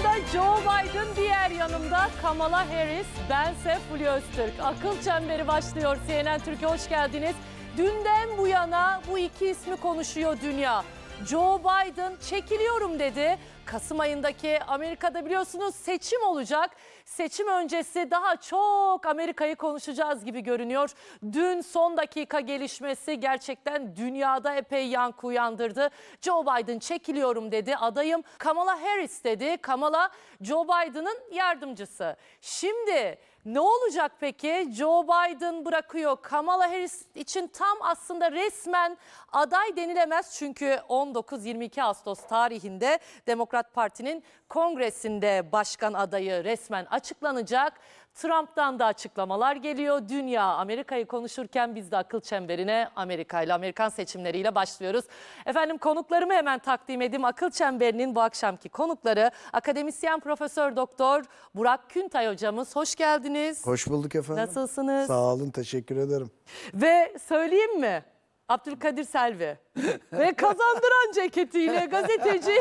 yanımda Joe Biden, diğer yanımda Kamala Harris, bense Fulya Öztürk. Akıl Çemberi başlıyor. CNN Türkiye hoş geldiniz. Dünden bu yana bu iki ismi konuşuyor dünya. Joe Biden çekiliyorum dedi. Kasım ayındaki Amerika'da biliyorsunuz seçim olacak. Seçim öncesi daha çok Amerika'yı konuşacağız gibi görünüyor. Dün son dakika gelişmesi gerçekten dünyada epey yankı uyandırdı. Joe Biden çekiliyorum dedi. Adayım Kamala Harris dedi. Kamala Joe Biden'ın yardımcısı. Şimdi ne olacak peki? Joe Biden bırakıyor. Kamala Harris için tam aslında resmen aday denilemez. Çünkü 19-22 Ağustos tarihinde Demokrat Parti'nin kongresinde başkan adayı resmen açıklanacak. Trump'tan da açıklamalar geliyor. Dünya Amerika'yı konuşurken biz de akıl çemberine Amerikan seçimleriyle başlıyoruz. Efendim konuklarımı hemen takdim edeyim. Akıl çemberinin bu akşamki konukları akademisyen Profesör Doktor Burak Küntay hocamız. Hoş geldiniz. Hoş bulduk efendim. Nasılsınız? Sağ olun, teşekkür ederim. Ve söyleyeyim mi? Abdülkadir Selvi ve kazandıran ceketiyle gazeteci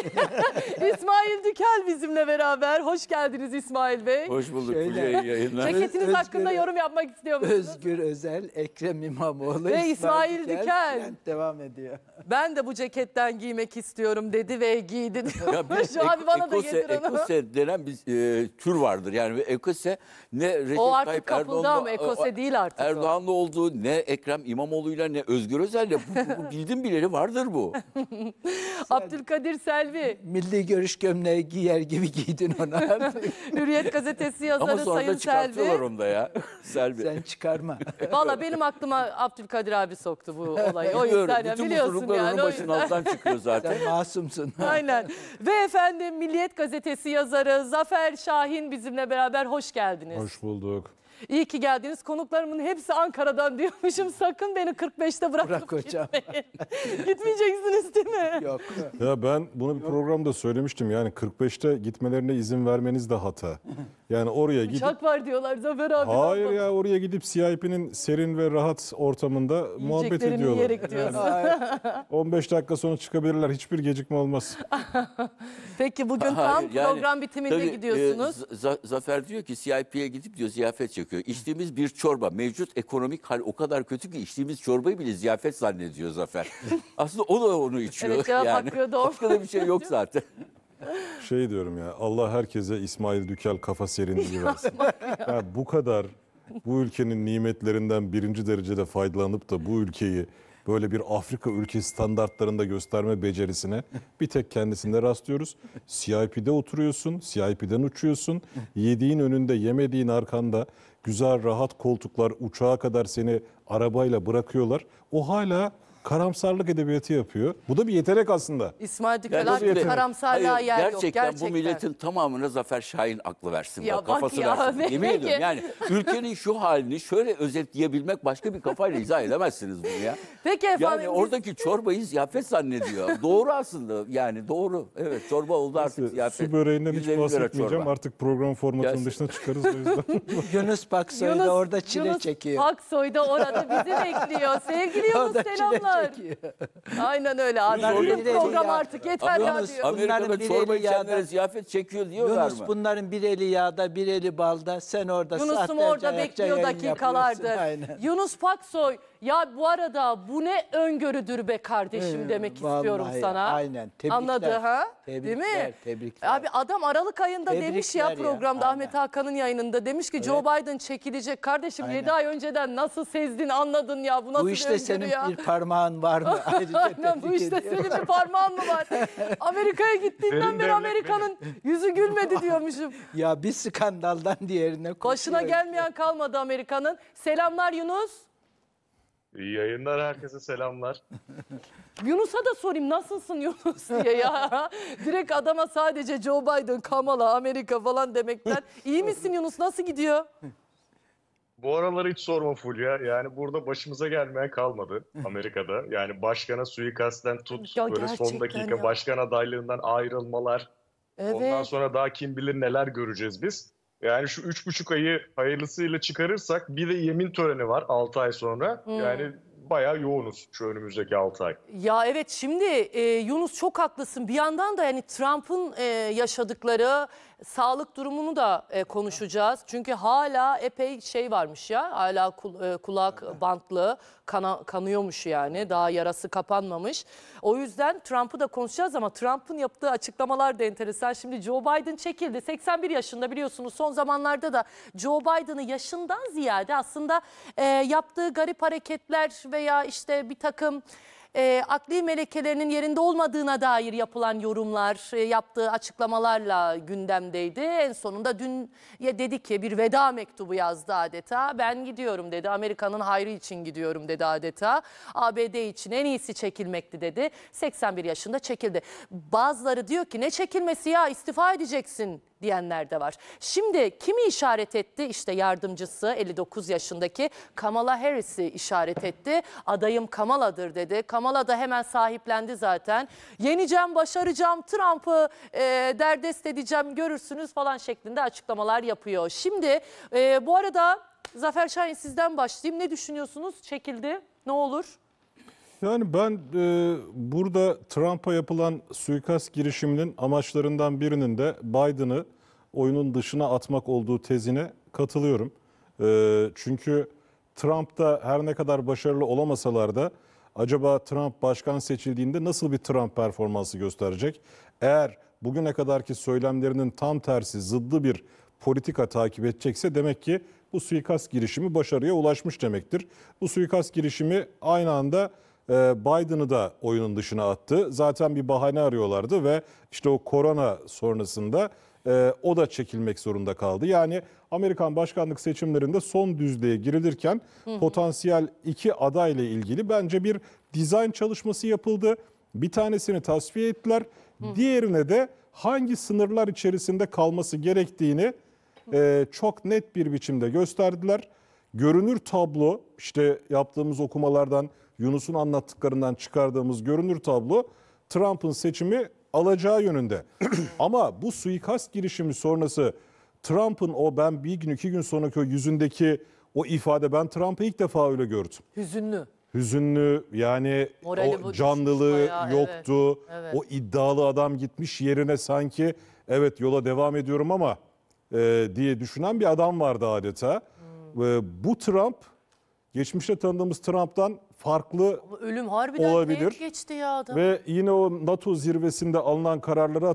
İsmail Dükel bizimle beraber. Hoş geldiniz İsmail Bey. Hoş bulduk. Yayınlar. Ceketiniz hakkında yorum yapmak istiyor musunuz? Özgür Özel, Ekrem İmamoğlu ve İsmail Dükel. Devam ediyor. Ben de bu ceketten giymek istiyorum dedi ve giydi. Ya bir abi bana da getir onu. Ekose denen bir tür vardır. Yani Ekose ne Recep O artık Tayyip kapıldı ama Ekose değil artık Erdoğan'la olduğu, ne Ekrem İmamoğlu'yla ne Özgür Özel'le bu bildim bileli vardır bu. Abdülkadir Selvi. Milli Görüş gömleği giyer gibi giydin onu artık. Hürriyet gazetesi yazarı Ama sonra Sayın da çıkartıyorlar Selvi. onu da ya. Selvi. Sen çıkarma. Valla benim aklıma Abdülkadir abi soktu bu olayı. O Biliyorum. yüzden ya, Bütün biliyorsun mutluluklar yani. onun O başının yüzden. altından çıkıyor zaten. Sen masumsun. Aynen. Ve efendim Milliyet gazetesi yazarı Zafer Şahin bizimle beraber hoş geldiniz. Hoş bulduk. İyi ki geldiniz. Konuklarımın hepsi Ankara'dan diyormuşum. Sakın beni 45'te bırakıp Bırak hocam. gitmeyin. Gitmeyeceksiniz değil mi? Yok. Ya ben bunu bir programda söylemiştim. Yani 45'te gitmelerine izin vermeniz de hata. Yani oraya gidip... Uçak var diyorlar Zafer abi. Hayır ya, oraya gidip CIP'nin serin ve rahat ortamında muhabbet Yiyeceklerini ediyorlar. yiyerek diyorsun. 15 dakika sonra çıkabilirler. Hiçbir gecikme olmaz. Peki bugün tam Hayır, yani program bitiminde tabii, gidiyorsunuz. Zafer diyor ki CIP'ye gidip diyor ziyafet çekiyor. İçtiğimiz bir çorba, mevcut ekonomik hal o kadar kötü ki içtiğimiz çorbayı bile ziyafet zannediyor Zafer. Aslında o da onu içiyor. Evet, cevap yani. hakkı doğru. Başka da bir şey yok zaten. Şey diyorum ya, Allah herkese İsmail Dükel kafa serinliği versin. Ya bu kadar bu ülkenin nimetlerinden birinci derecede faydalanıp da bu ülkeyi böyle bir Afrika ülkesi standartlarında gösterme becerisine bir tek kendisinde rastlıyoruz. CIP'de oturuyorsun, CIP'den uçuyorsun, yediğin önünde, yemediğin arkanda, güzel rahat koltuklar, uçağa kadar seni arabayla bırakıyorlar. O hala karamsarlık edebiyatı yapıyor. Bu da bir yetenek aslında. İsmail Dükel Yani artık şimdi- karamsarlığa Hayır, yer yok. gerçekten Gerçekten. bu milletin tamamına Zafer Şahin aklı versin. Ya Bak, bak kafası ya, versin. Yemin peki. ediyorum yani ülkenin şu halini şöyle özetleyebilmek başka bir kafayla izah edemezsiniz bunu ya. Peki efendim. Yani oradaki çorbayı ziyafet zannediyor. Doğru aslında, yani doğru. Evet, çorba oldu artık ziyafet. Su böreğinden hiç 150 lira bahsetmeyeceğim. çorba. Artık program formatının Gelsin. dışına çıkarız o yüzden. Yunus Paksoy da orada çile çekiyor. Aksoy da orada bizi bekliyor. Sevgili Yunus Orada çile selamlar. çekiyor. Aynen öyle abi. Bunlar Bizim birileri program ya. artık yeter ya Yunus, diyor. Bunların Amerika'da bir çorba eli yağda. içenlere ziyafet çekiyor diyorlar Yunus mı? bunların bir eli yağda, bir eli balda. Sen orada Yunus'um saatlerce orada ayakta bekliyor yayın dakikalardır. yapıyorsun. Aynen. Yunus Paksoy, ya bu arada bu ne öngörüdür be kardeşim demek istiyorum Vallahi, sana. aynen. Tebrikler. Anladı ha? Değil Tebrikler, mi? tebrikler. Abi adam Aralık ayında demiş ya Tebrikler ya, programda aynen. Ahmet Hakan'ın yayınında. Demiş ki Joe Biden çekilecek. Kardeşim Aynen. 7 ay önceden nasıl sezdin, anladın ya? Bu nasıl Bu bir işte öngörü senin ya? bir parmağın var mı? Ayrıca Aynen, bu tebrik işte ediyorum. senin bir parmağın mı var? Amerika'ya gittiğinden Derin beri devlet Amerika'nın yüzü gülmedi diyormuşum. Ya bir skandaldan diğerine Başına koşuyor. gelmeyen kalmadı Amerika'nın. Selamlar Yunus. İyi yayınlar, herkese selamlar. Yunus'a da sorayım nasılsın Yunus diye ya. Direkt adama sadece Joe Biden, Kamala, Amerika falan demekten. İyi misin Yunus, nasıl gidiyor? Bu araları hiç sorma Fulya. Yani burada başımıza gelmeyen kalmadı Amerika'da. Yani başkana suikastten tut, Ya böyle son gerçekten dakika ya. başkan adaylığından ayrılmalar. Ondan Evet. sonra daha kim bilir neler göreceğiz biz. Yani şu 3,5 ayı hayırlısıyla çıkarırsak bir de yemin töreni var 6 ay sonra. Yani bayağı yoğunuz şu önümüzdeki 6 ay. Ya evet, şimdi Yunus çok haklısın. Bir yandan da yani Trump'ın yaşadıkları, Sağlık durumunu da konuşacağız. Çünkü hala epey şey varmış ya. Hala kulak bantlı kanıyormuş yani. Daha yarası kapanmamış. O yüzden Trump'ı da konuşacağız ama Trump'ın yaptığı açıklamalar da enteresan. Şimdi Joe Biden çekildi. 81 yaşında biliyorsunuz. Son zamanlarda da Joe Biden'ı yaşından ziyade aslında yaptığı garip hareketler veya işte bir takım akli melekelerinin yerinde olmadığına dair yapılan yorumlar, yaptığı açıklamalarla gündemdeydi. En sonunda dün dedi ki bir veda mektubu yazdı adeta. Ben gidiyorum dedi. Amerika'nın hayrı için gidiyorum dedi adeta. ABD için en iyisi çekilmekti dedi. 81 yaşında çekildi. Bazıları diyor ki ne çekilmesi ya, istifa edeceksin diyenler de var. Şimdi kimi işaret etti? İşte yardımcısı 59 yaşındaki Kamala Harris'i işaret etti. Adayım Kamala'dır dedi. Kamala da hemen sahiplendi zaten. Yeneceğim, başaracağım, Trump'ı derdest edeceğim, görürsünüz falan şeklinde açıklamalar yapıyor. Şimdi bu arada Zafer Şahin sizden başlayayım. Ne düşünüyorsunuz? Çekildi. Ne olur? Yani ben burada Trump'a yapılan suikast girişiminin amaçlarından birinin de Biden'ı oyunun dışına atmak olduğu tezine katılıyorum. Çünkü Trump da her ne kadar başarılı olamasalar da acaba Trump başkan seçildiğinde nasıl bir Trump performansı gösterecek? Eğer bugüne kadarki söylemlerinin tam tersi, zıddı bir politika takip edecekse demek ki bu suikast girişimi başarıya ulaşmış demektir. Bu suikast girişimi aynı anda Biden'ı da oyunun dışına attı. Zaten bir bahane arıyorlardı ve işte o korona sonrasında o da çekilmek zorunda kaldı. Yani Amerikan başkanlık seçimlerinde son düzlüğe girilirken potansiyel iki adayla ilgili bence bir dizayn çalışması yapıldı. Bir tanesini tasfiye ettiler. Diğerine de hangi sınırlar içerisinde kalması gerektiğini çok net bir biçimde gösterdiler. Görünür tablo, işte yaptığımız okumalardan, Yunus'un anlattıklarından çıkardığımız görünür tablo Trump'ın seçimi alacağı yönünde. Ama bu suikast girişimi sonrası Trump'ın o ben bir gün iki gün sonraki o yüzündeki o ifade, ben Trump'ı ilk defa öyle gördüm. Hüzünlü. Hüzünlü, yani Morali o bu canlılığı düşmüş bayağı, yoktu. evet. O iddialı adam gitmiş yerine sanki evet yola devam ediyorum ama diye düşünen bir adam vardı adeta. Bu Trump geçmişte tanıdığımız Trump'tan farklı Ama ölüm harbiden olabilir. teğet geçti ya adam. Ve yine o NATO zirvesinde alınan kararları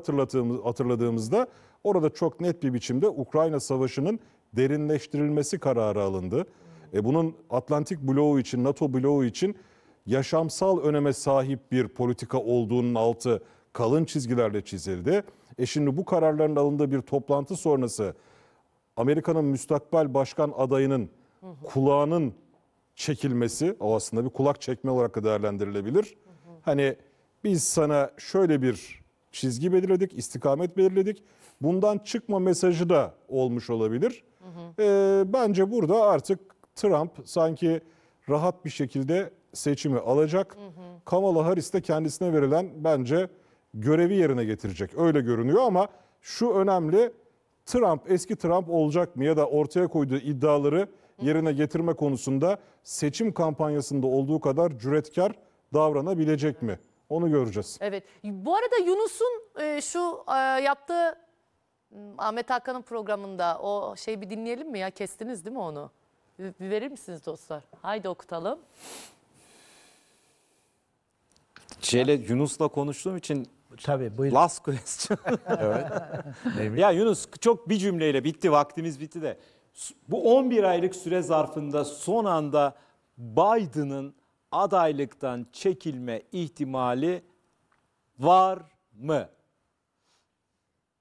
hatırladığımızda orada çok net bir biçimde Ukrayna Savaşı'nın derinleştirilmesi kararı alındı. Bunun Atlantik bloğu için, NATO bloğu için yaşamsal öneme sahip bir politika olduğunun altı kalın çizgilerle çizildi. Şimdi bu kararların alındığı bir toplantı sonrası Amerika'nın müstakbel başkan adayının kulağının çekilmesi, o aslında bir kulak çekme olarak da değerlendirilebilir. Hani biz sana şöyle bir çizgi belirledik, istikamet belirledik. Bundan çıkma mesajı da olmuş olabilir. Bence burada artık Trump sanki rahat bir şekilde seçimi alacak. Kamala Harris de kendisine verilen bence görevi yerine getirecek. Öyle görünüyor ama şu önemli, Trump eski Trump olacak mı ya da ortaya koyduğu iddiaları yerine getirme konusunda seçim kampanyasında olduğu kadar cüretkar davranabilecek mi? Onu göreceğiz. Evet. Bu arada Yunus'un şu yaptığı Ahmet Hakan'ın programında o şeyi bir dinleyelim mi ya? Kestiniz değil mi onu? Bir verir misiniz dostlar? Haydi okutalım. Yunus'la konuştuğum için Tabii buyurun. last question. Ya Yunus, çok bir cümleyle bitti, vaktimiz bitti de. Bu 11 aylık süre zarfında son anda Biden'ın adaylıktan çekilme ihtimali var mı?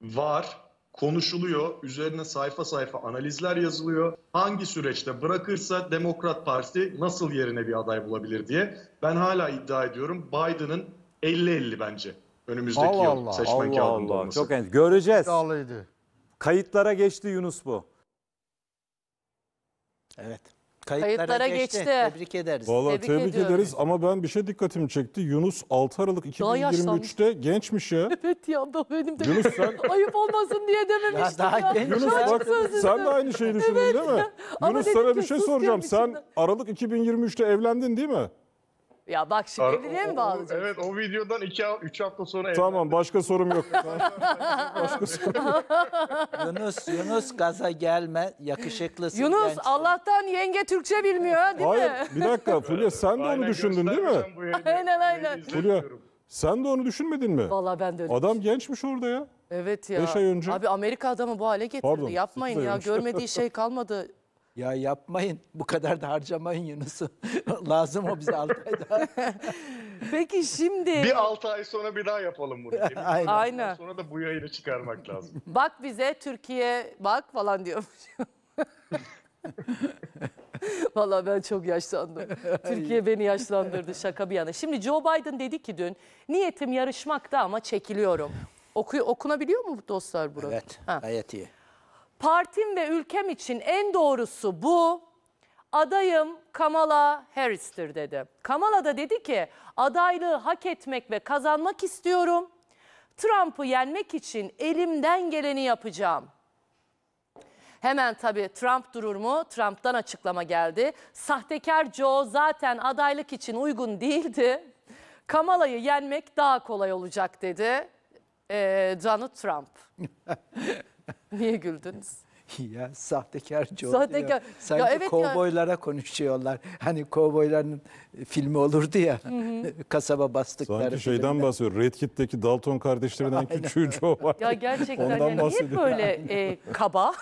Var, konuşuluyor, üzerine sayfa sayfa analizler yazılıyor. Hangi süreçte bırakırsa Demokrat Parti nasıl yerine bir aday bulabilir diye. Ben hala iddia ediyorum Biden'ın 50-50 bence önümüzdeki yıl seçmen kağıdında olması. Çok göreceğiz. Yağlıydı. Kayıtlara geçti Yunus bu. Evet. Kayıtlara geçti. Tebrik ederiz. Vallahi Tebrik tebrik ediyorum. ederiz ama ben bir şey dikkatimi çekti. Yunus 6 Aralık Daha yaşlanmış. 2023'te gençmiş ya. Evet ya benim de Yunus sen ayıp olmasın diye dememiştim Ya daha ya. genç. Yunus Çok bak özür sen de dilerim. aynı şeyi düşündün değil mi? Ama Yunus dedim sana ki bir şey sus soracağım. diyorum Sen içimden. Aralık 2023'te evlendin değil mi? Ya bak şimdi evliliğe mi bağlayacaksın? Evet, o videodan 3 hafta sonra Tamam, başka sorum yok. Başka sorum. Yunus gaza gelme. Yakışıklısın. Yunus gençsin. Allah'tan yenge Türkçe bilmiyor değil Hayır, mi? bir dakika Fulya, sen de onu düşündün değil mi? Aynen. Fulya, sen de onu düşünmedin mi? Vallahi ben de öyle. Adam gençmiş orada ya. Evet ya. 5 ay önce. Abi Amerika adamı bu hale getirdi. Pardon, Yapmayın 8 ay ya. önce. Görmediği şey kalmadı. Ya yapmayın. Bu kadar da harcamayın Yunus'u. Lazım o bize 6 ay daha. Peki şimdi Bir 6 ay sonra bir daha yapalım bunu. Aynen. Aynen. Sonra da bu yayını çıkarmak lazım. bak bize Türkiye bak falan diyormuş. Vallahi ben çok yaşlandım. Türkiye beni yaşlandırdı, şaka bir yana. Şimdi Joe Biden dedi ki dün, niyetim yarışmakta ama çekiliyorum. Okunabiliyor mu dostlar burada? Evet. Ha. Gayet iyi. Partim ve ülkem için en doğrusu bu. Adayım Kamala Harris'tir dedi. Kamala da dedi ki adaylığı hak etmek ve kazanmak istiyorum. Trump'ı yenmek için elimden geleni yapacağım. Hemen tabii Trump durur mu? Trump'tan açıklama geldi. Sahtekar Joe zaten adaylık için uygun değildi. Kamala'yı yenmek daha kolay olacak dedi Donald Trump. Niye güldünüz? Ya sahtekar Joe Sahtekar. diyor. Sanki Ya evet ya. kovboylara konuşuyorlar. Hani kovboyların filmi olurdu ya. Kasaba bastıkları. Sanki şeyden bahsediyor. Red Kit'teki Dalton kardeşlerinden küçüğü Joe var. Ya gerçekten Ondan yani niye bahsediyor. böyle kaba?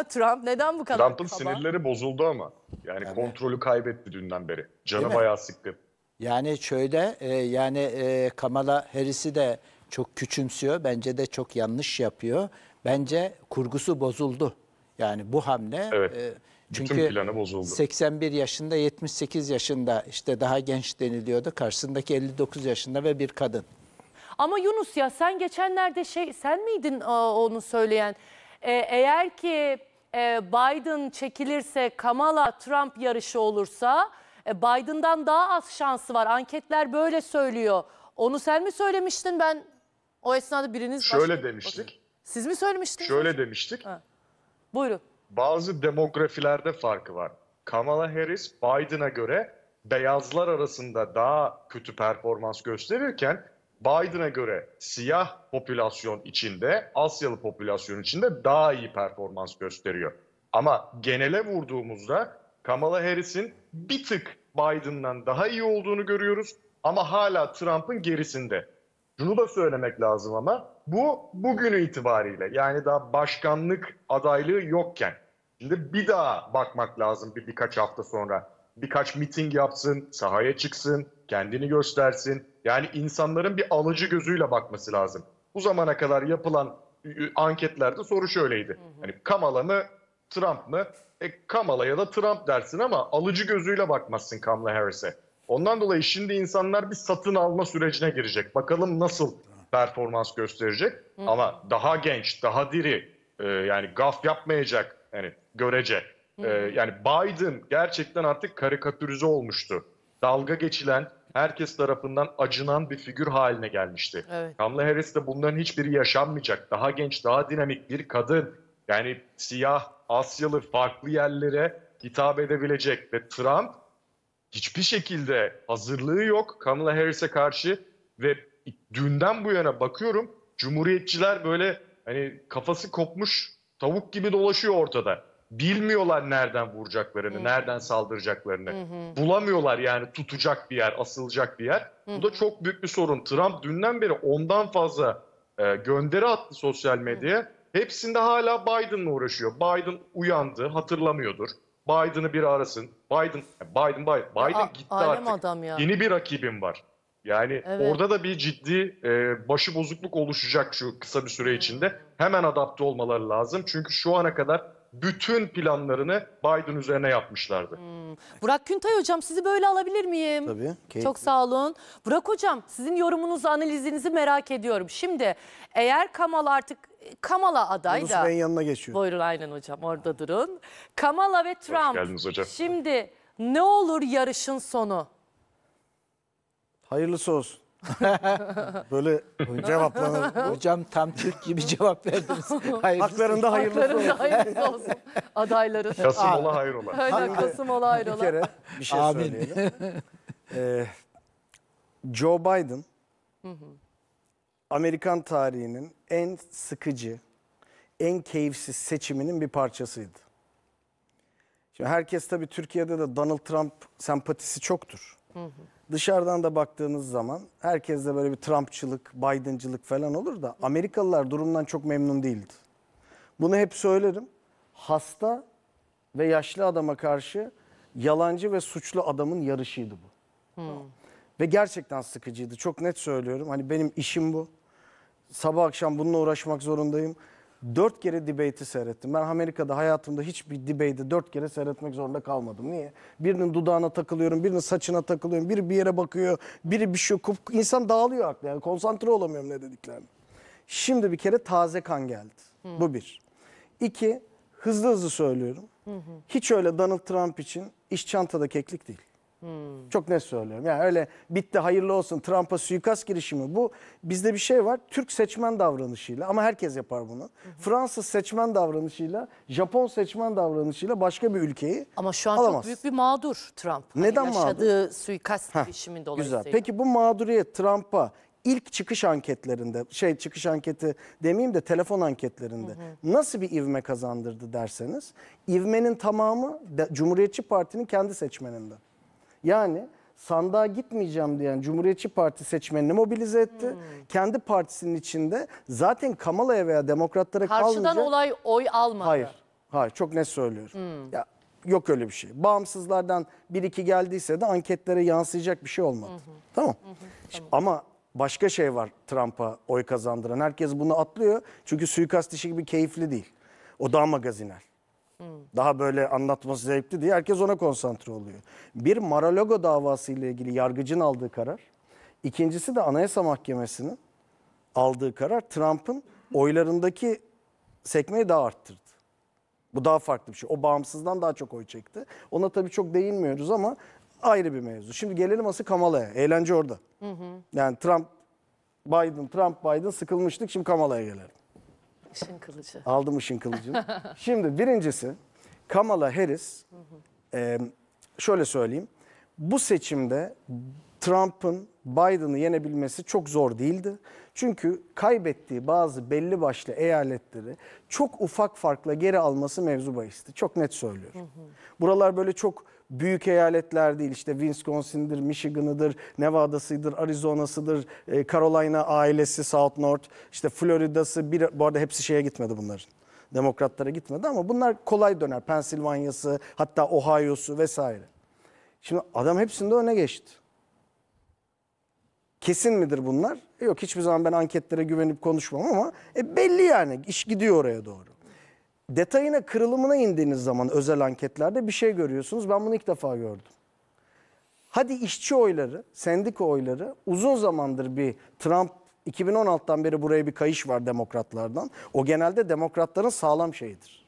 Trump neden bu kadar Trump'ın kaba? sinirleri bozuldu ama. Yani kontrolü kaybetti dünden beri. Değil Canı mi? bayağı sıkkın. Yani şöyle Kamala Harris'i de çok küçümsüyor. Bence de çok yanlış yapıyor. Bence kurgusu bozuldu. Yani bu hamle Evet. Bütün çünkü planı bozuldu. 81 yaşında 78 yaşında işte daha genç deniliyordu. Karşısındaki 59 yaşında ve bir kadın. Ama Yunus ya sen geçenlerde sen miydin onu söyleyen? Eğer ki Biden çekilirse Kamala Trump yarışı olursa Biden'dan daha az şansı var. Anketler böyle söylüyor. Onu sen mi söylemiştin? Ben o esnada biriniz... Şöyle demiştik. Siz mi söylemiştiniz? Şöyle demiştik. Buyurun. Bazı demografilerde farkı var. Kamala Harris Biden'a göre beyazlar arasında daha kötü performans gösterirken Biden'a göre siyah popülasyon içinde, Asyalı popülasyon içinde daha iyi performans gösteriyor. Ama genele vurduğumuzda Kamala Harris'in bir tık Biden'dan daha iyi olduğunu görüyoruz ama hala Trump'ın gerisinde. Şunu da söylemek lazım ama bu bugünü itibariyle yani daha başkanlık adaylığı yokken. Şimdi bir daha bakmak lazım birkaç hafta sonra. Birkaç miting yapsın, sahaya çıksın, kendini göstersin. Yani insanların bir alıcı gözüyle bakması lazım. Bu zamana kadar yapılan anketlerde soru şöyleydi. Hani Kamala mı, Trump mı? Kamala ya da Trump dersin ama alıcı gözüyle bakmazsın Kamala Harris'e. Ondan dolayı şimdi insanlar bir satın alma sürecine girecek. Bakalım nasıl performans gösterecek. Ama daha genç, daha diri, yani gaf yapmayacak yani görece. Yani Biden gerçekten artık karikatürize olmuştu. Dalga geçilen, herkes tarafından acınan bir figür haline gelmişti. Evet. Kamala Harris de bunların hiçbiri yaşanmayacak. Daha genç, daha dinamik bir kadın. Yani siyah, Asyalı farklı yerlere hitap edebilecek ve Trump hiçbir şekilde hazırlığı yok Kamala Harris'e karşı ve dünden bu yana bakıyorum Cumhuriyetçiler böyle hani kafası kopmuş tavuk gibi dolaşıyor ortada. Bilmiyorlar nereden vuracaklarını, nereden saldıracaklarını. Bulamıyorlar yani tutacak bir yer, asılacak bir yer. Bu da çok büyük bir sorun. Trump dünden beri ondan fazla gönderi attı sosyal medyaya. Hepsinde hala Biden'la uğraşıyor. Biden uyandı, hatırlamıyordur. Biden'ı biri arasın. Biden gitti alem artık. adam ya. Yeni bir rakibim var. Yani Evet. orada da bir ciddi başı bozukluk oluşacak şu kısa bir süre içinde. Hemen adapte olmaları lazım. Çünkü şu ana kadar bütün planlarını Biden üzerine yapmışlardı. Burak Küntay hocam sizi böyle alabilir miyim? Tabii, keyifli. Çok sağ olun. Burak hocam sizin yorumunuzu, analizinizi merak ediyorum. Şimdi eğer Kamala aday Yunus da... Bey'in yanına geçiyor. Buyurun aynen hocam orada durun. Kamala ve Trump. geldiniz hocam. Şimdi ne olur yarışın sonu? Hayırlısı olsun. Böyle cevaplanır. Hocam tam Türk gibi cevap verdiniz. Hayır. Haklarında hayırlısı olsun. Haklarında hayırlısı olsun adayların. Kasım ola hayrola. Aynen Kasım ola Bir hayrola. kere bir şey Amin. söyleyelim. Joe Biden Amerikan tarihinin en sıkıcı, en keyifsiz seçiminin bir parçasıydı. Şimdi herkes tabii Türkiye'de de Donald Trump sempatisi çoktur. Dışarıdan da baktığınız zaman herkes de böyle bir Trumpçılık, Biden'cılık falan olur da Amerikalılar durumdan çok memnun değildi. Bunu hep söylerim. Hasta ve yaşlı adama karşı yalancı ve suçlu adamın yarışıydı bu. Ve gerçekten sıkıcıydı. Çok net söylüyorum. Hani benim işim bu. Sabah akşam bununla uğraşmak zorundayım. 4 kere debate'i seyrettim. Ben Amerika'da hayatımda hiçbir debate'i 4 kere seyretmek zorunda kalmadım. Niye? Birinin dudağına takılıyorum, birinin saçına takılıyorum, biri bir yere bakıyor, biri bir şey okup insan dağılıyor aklı. Yani konsantre olamıyorum ne dediklerini. Şimdi bir kere taze kan geldi. Bu bir. İki, hızlı hızlı söylüyorum. Hiç öyle Donald Trump için iş çantada keklik değil. Çok net söylüyorum. Yani öyle bitti hayırlı olsun Trump'a suikast girişimi bu. Bizde bir şey var. Türk seçmen davranışıyla ama herkes yapar bunu. Fransız seçmen davranışıyla, Japon seçmen davranışıyla başka bir ülkeyi Ama şu an alamaz. çok büyük bir mağdur Trump. Neden yaşadığı suikast girişimin Güzel. dolayısıyla. Peki bu mağduriyet Trump'a ilk çıkış anketlerinde, çıkış anketi demeyeyim de telefon anketlerinde nasıl bir ivme kazandırdı derseniz, ivmenin tamamı Cumhuriyetçi Parti'nin kendi seçmeninden. Yani sandığa gitmeyeceğim diyen Cumhuriyetçi Parti seçmenini mobilize etti. Kendi partisinin içinde zaten Kamala'ya veya Demokratlara Karşıdan kalmayacak. olay oy almadı. Hayır çok net söylüyorum. Ya, yok öyle bir şey. Bağımsızlardan 1-2 geldiyse de anketlere yansıyacak bir şey olmadı. Tamam. Ama başka şey var Trump'a oy kazandıran. Herkes bunu atlıyor. Çünkü suikast işi gibi keyifli değil. O daha magazinel. Daha böyle anlatması zevkli diye herkes ona konsantre oluyor. Bir Mar-a-Lago davası ile ilgili yargıcın aldığı karar. İkincisi de Anayasa Mahkemesi'nin aldığı karar Trump'ın oylarındaki sekmeyi daha arttırdı. Bu daha farklı bir şey. O bağımsızdan daha çok oy çekti. Ona tabii çok değinmiyoruz ama ayrı bir mevzu. Şimdi gelelim asıl Kamala'ya. Eğlence orada. Yani Trump, Biden sıkılmıştık. Şimdi Kamala'ya gelelim. İşin kılıcı. Aldım ışın kılıcını. Şimdi birincisi Kamala Harris, şöyle söyleyeyim. Bu seçimde Trump'ın Biden'ı yenebilmesi çok zor değildi. Çünkü kaybettiği bazı belli başlı eyaletleri çok ufak farkla geri alması mevzu bahisti. Çok net söylüyorum. Buralar böyle çok büyük eyaletler değil. İşte Wisconsin'dir, Michigan'ıdır, Nevada'sıdır, Arizona'sıdır, Carolina ailesi, South North, işte Florida'sı. Bu arada hepsi şeye gitmedi bunların. Demokratlara gitmedi ama bunlar kolay döner. Pensilvanya'sı, hatta Ohio'su vesaire. Şimdi adam hepsinde öne geçti. Kesin midir bunlar? Yok, hiçbir zaman ben anketlere güvenip konuşmam ama belli yani. İş gidiyor oraya doğru. Detayına, kırılımına indiğiniz zaman özel anketlerde bir şey görüyorsunuz. Ben bunu ilk defa gördüm. Hadi işçi oyları, sendika oyları uzun zamandır bir Trump 2016'dan beri buraya bir kayış var demokratlardan. O genelde demokratların sağlam şeyidir.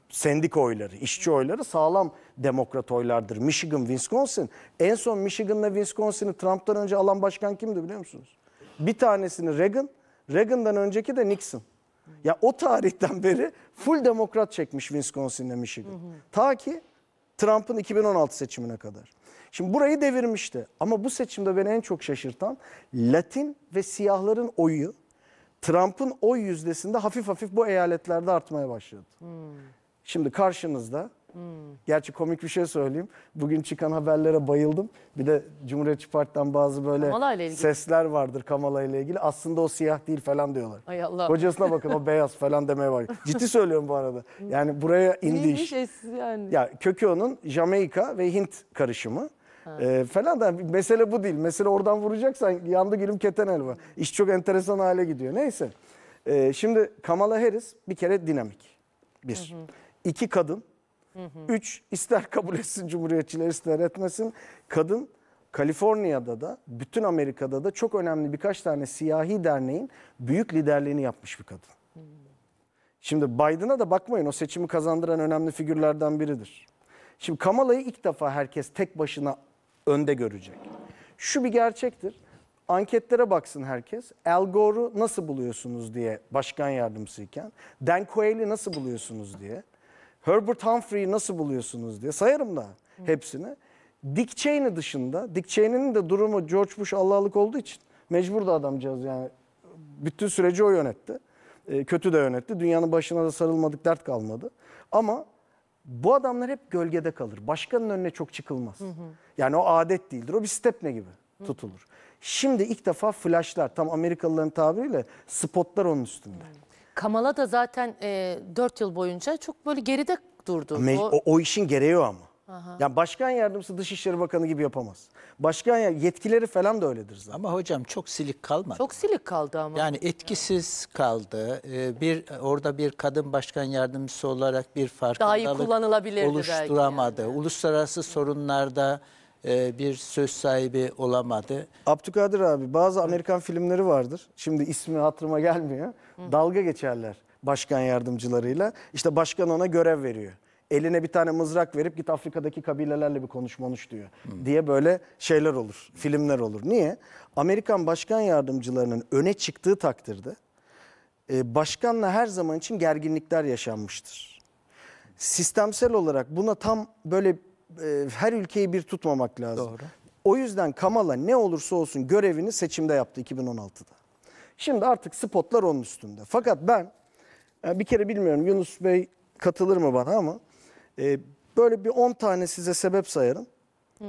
Sendika oyları, işçi oyları sağlam demokrat oylardır. Michigan, Wisconsin. En son Michigan'la Wisconsin'i Trump'tan önce alan başkan kimdi biliyor musunuz? Bir tanesini Reagan, Reagan'dan önceki de Nixon. Ya o tarihten beri full demokrat çekmiş Wisconsin'le Michigan. Ta ki Trump'ın 2016 seçimine kadar. Şimdi burayı devirmişti. Ama bu seçimde beni en çok şaşırtan Latin ve siyahların oyu Trump'ın oy yüzdesinde hafif hafif bu eyaletlerde artmaya başladı. Şimdi karşınızda, gerçi komik bir şey söyleyeyim. Bugün çıkan haberlere bayıldım. Bir de Cumhuriyetçi Parti'den bazı böyle sesler vardır Kamala ile ilgili. Aslında o siyah değil falan diyorlar. Ay Allah. Kocasına bakın o beyaz falan demeye var. Ciddi söylüyorum bu arada. Yani buraya indi iş. Yani. Ya kökü onun Jamaika ve Hint karışımı. Falan da mesele bu değil. Mesele oradan vuracaksan yandı gülüm keten elva. İş çok enteresan hale gidiyor. Neyse. Şimdi Kamala Harris bir kere dinamik. Bir. İki, kadın. Üç, ister kabul etsin Cumhuriyetçiler ister etmesin. Kadın Kaliforniya'da da bütün Amerika'da da çok önemli birkaç tane siyahi derneğin büyük liderliğini yapmış bir kadın. Şimdi Biden'a da bakmayın, o seçimi kazandıran önemli figürlerden biridir. Şimdi Kamala'yı ilk defa herkes tek başına önde görecek. Şu bir gerçektir. Anketlere baksın herkes. Al Gore'u nasıl buluyorsunuz diye başkan yardımcısıyken. Dan Quayle'i nasıl buluyorsunuz diye. Herbert Humphrey'i nasıl buluyorsunuz diye. Sayarım da hepsini. Dick Cheney dışında, Dick Cheney'nin de durumu George Bush Allah'lık olduğu için mecbur da adamcağız yani. Bütün süreci o yönetti. Kötü de yönetti. Dünyanın başına da sarılmadık, dert kalmadı. Ama bu adamlar hep gölgede kalır. Başkanın önüne çok çıkılmaz. Yani o adet değildir. O bir stepne gibi tutulur. Şimdi ilk defa flashlar, tam Amerikalıların tabiriyle spotlar onun üstünde. Kamala da zaten 4 yıl boyunca çok böyle geride durdu. O işin gereği o ama. Yani başkan yardımcısı Dışişleri Bakanı gibi yapamaz. Başkan yetkileri falan da öyledir zaten. Ama hocam çok silik kalmadı. Çok silik kaldı ama. Yani etkisiz kaldı. Orada bir kadın başkan yardımcısı olarak bir Daha iyi farkındalık kullanılabilirdi oluşturamadı. belki yani. Uluslararası sorunlarda bir söz sahibi olamadı. Abdülkadir abi, bazı Amerikan filmleri vardır. Şimdi ismi hatırıma gelmiyor. Dalga geçerler başkan yardımcılarıyla. İşte başkan ona görev veriyor. Eline bir tane mızrak verip git Afrika'daki kabilelerle bir konuş diyor. Diye böyle şeyler olur, filmler olur. Niye? Amerikan başkan yardımcılarının öne çıktığı takdirde başkanla her zaman için gerginlikler yaşanmıştır. Sistemsel olarak buna tam böyle her ülkeyi bir tutmamak lazım. Doğru. O yüzden Kamala ne olursa olsun görevini seçimde yaptı 2016'da. Şimdi artık spotlar onun üstünde. Fakat ben bir kere bilmiyorum Yunus Bey katılır mı bana ama böyle bir 10 tane size sebep sayarım.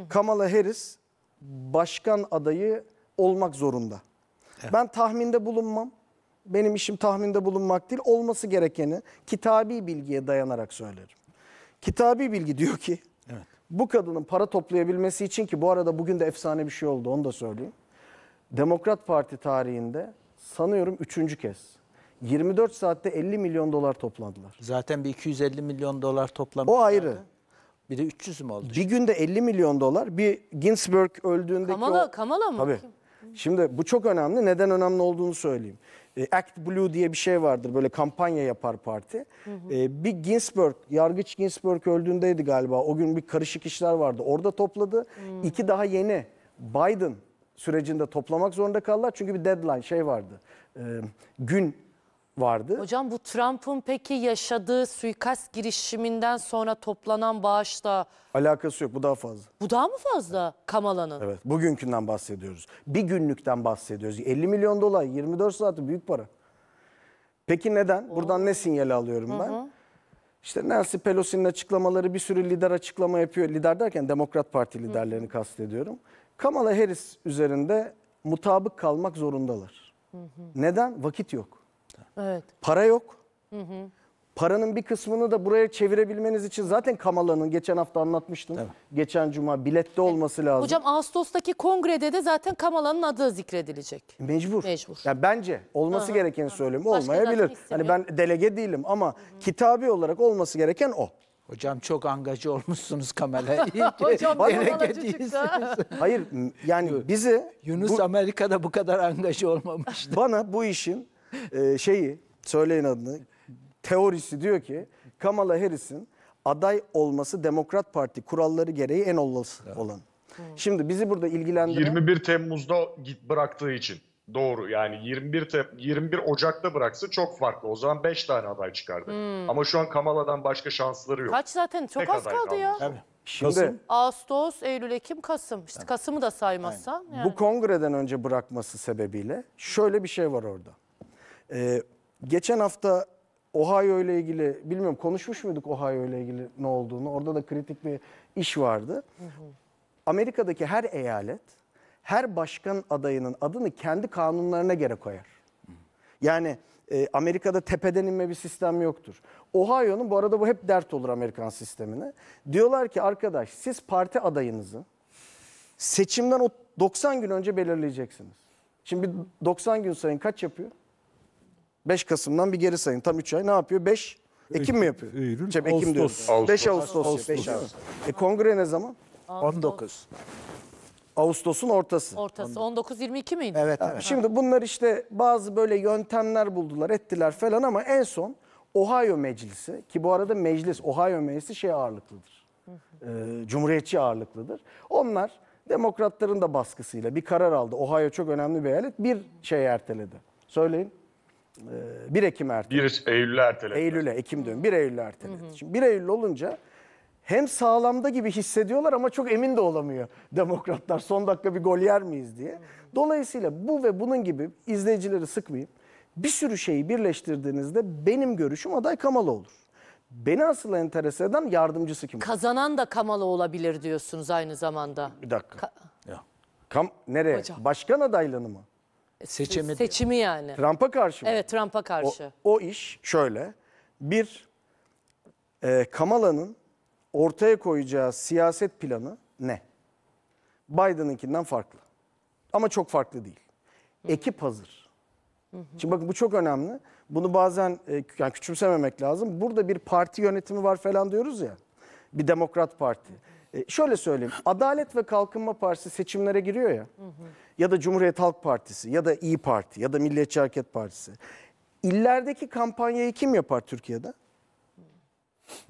Kamala Harris başkan adayı olmak zorunda. Evet. Ben tahminde bulunmam. Benim işim tahminde bulunmak değil. Olması gerekeni kitabi bilgiye dayanarak söylerim. Kitabi bilgi diyor ki bu kadının para toplayabilmesi için, ki bu arada bugün de efsane bir şey oldu, onu da söyleyeyim. Demokrat Parti tarihinde sanıyorum 3. kez 24 saatte 50 milyon dolar topladılar. Zaten bir 250 milyon dolar toplamışlardı. O ayrı. Bir de 300 mü oldu? Bir günde 50 milyon dolar. Bir Ginsburg öldüğündeki Kamala mı? Tabii. Şimdi bu çok önemli. Neden önemli olduğunu söyleyeyim. Act Blue diye bir şey vardır. Böyle kampanya yapar parti. Bir Ginsburg, yargıç Ginsburg öldüğündeydi galiba. O gün bir karışık işler vardı. Orada topladı. 2 daha yeni Biden sürecinde toplamak zorunda kaldılar. Çünkü bir deadline şey vardı. Gün vardı. Hocam bu Trump'ın peki yaşadığı suikast girişiminden sonra toplanan bağışla Alakası yok. Bu daha fazla. bu daha mı fazla Kamala'nın? Evet. Bugünkünden bahsediyoruz. Bir günlükten bahsediyoruz. 50 milyon dolar 24 saati büyük para. Peki neden? Buradan ne sinyali alıyorum ben? İşte Nancy Pelosi'nin açıklamaları, bir sürü lider açıklama yapıyor. Lider derken Demokrat Parti liderlerini kastediyorum. Kamala Harris üzerinde mutabık kalmak zorundalar. Neden? Vakit yok. Evet. Para yok. Paranın bir kısmını da buraya çevirebilmeniz için zaten Kamala'nın geçen hafta anlatmıştım. Evet. Geçen cuma bilette olması lazım. Hocam Ağustos'taki kongrede de zaten Kamala'nın adı zikredilecek. Mecbur. Mecbur. Yani bence olması gerekeni söylüyorum. Başka Olmayabilir. zaten Hani istemiyor. ben delege değilim ama kitabi olarak olması gereken o. Hocam çok angajı olmuşsunuz Kamala. Hocam Bana Kamalacı delege çıktı. Hayır yani bizi Yunus Amerika'da bu kadar angajı olmamıştı. bana bu işin söyleyin adını, teorisi diyor ki Kamala Harris'in aday olması Demokrat Parti kuralları gereği en olası olan. Şimdi bizi burada ilgilendiren 21 Temmuz'da bıraktığı için. Doğru, yani 21 Ocak'ta bıraksa çok farklı. O zaman 5 tane aday çıkardı. Ama şu an Kamala'dan başka şansları yok. Kaç zaten çok Tek az aday kaldı ya. kalmış. şimdi Ağustos, Eylül, Ekim, Kasım. İşte Kasım'ı da saymazsan. Yani. bu kongreden önce bırakması sebebiyle şöyle bir şey var orada. Geçen hafta Ohio ile ilgili, bilmiyorum konuşmuş muyduk Ohio ile ilgili ne olduğunu? Orada da kritik bir iş vardı. Amerika'daki her eyalet her başkan adayının adını kendi kanunlarına göre koyar. Yani Amerika'da tepeden inme bir sistem yoktur. Ohio'nun, bu arada bu hep dert olur Amerikan sistemine. Diyorlar ki arkadaş siz parti adayınızı seçimden o 90 gün önce belirleyeceksiniz. Şimdi 90 gün sayın kaç yapıyor? 5 Kasım'dan bir geri sayın. Tam 3 ay ne yapıyor? 5 Ekim mi yapıyor? Eylül, Ekim diyorum. Ağustos. 5 Ağustos. 5 Ağustos. Kongre ne zaman? 19. Ağustos'un ortası. Ortası 19-22 miydi? Evet, evet. Şimdi bunlar işte bazı böyle yöntemler buldular, ettiler falan ama en son Ohio Meclisi, ki bu arada meclis, Ohio Meclisi ağırlıklıdır. Cumhuriyetçi ağırlıklıdır. Onlar demokratların da baskısıyla bir karar aldı. Ohio çok önemli bir eyalet. Bir şey erteledi. Söyleyin. 1 Ekim erteledi. 1 Eylül'e erteledi. Eylül'e, Ekim diyorum. 1 Eylül'e erteledi. Şimdi 1 Eylül olunca hem sağlamda gibi hissediyorlar ama çok emin de olamıyor demokratlar. Son dakika bir gol yer miyiz diye. Dolayısıyla bu ve bunun gibi, izleyicileri sıkmayayım, bir sürü şeyi birleştirdiğinizde benim görüşüm aday Kamala olur. Beni asıl enterese eden yardımcısı kim? Kazanan da Kamala olabilir diyorsunuz aynı zamanda. Bir dakika. Nereye? Hocam. Başkan adaylığını mı? Seçimi yani. Trump'a karşı mı? Evet, Trump'a karşı. O iş şöyle. Kamala'nın ortaya koyacağı siyaset planı ne? Biden'ınkinden farklı. Ama çok farklı değil. Ekip hazır. Şimdi bakın bu çok önemli. Bunu bazen yani küçümsememek lazım. Burada bir parti yönetimi var falan diyoruz ya. Bir Demokrat Parti. Şöyle söyleyeyim. Adalet ve Kalkınma Partisi seçimlere giriyor ya. Ya da Cumhuriyet Halk Partisi ya da İyi Parti ya da Milliyetçi Hareket Partisi. İllerdeki kampanyayı kim yapar Türkiye'de?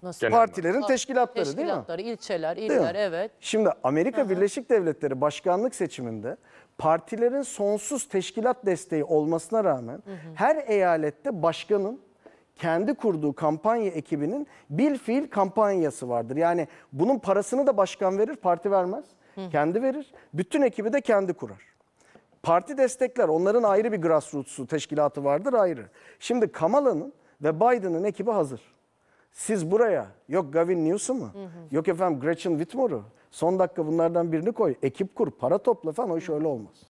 Nasıl? Partilerin teşkilatları, değil mi? Teşkilatları, ilçeler, Değil mi? iller, evet. Şimdi Amerika Birleşik Devletleri başkanlık seçiminde partilerin sonsuz teşkilat desteği olmasına rağmen her eyalette başkanın kendi kurduğu kampanya ekibinin bilfiil kampanyası vardır. Yani bunun parasını da başkan verir, parti vermez. Kendi verir. Bütün ekibi de kendi kurar. Parti destekler. Onların ayrı bir grassroots'u, teşkilatı vardır ayrı. Şimdi Kamala'nın ve Biden'ın ekibi hazır. Siz buraya yok Gavin Newsom'u, yok efendim Gretchen Whitmer'u, son dakika bunlardan birini koy, ekip kur, para topla falan, o iş öyle olmaz.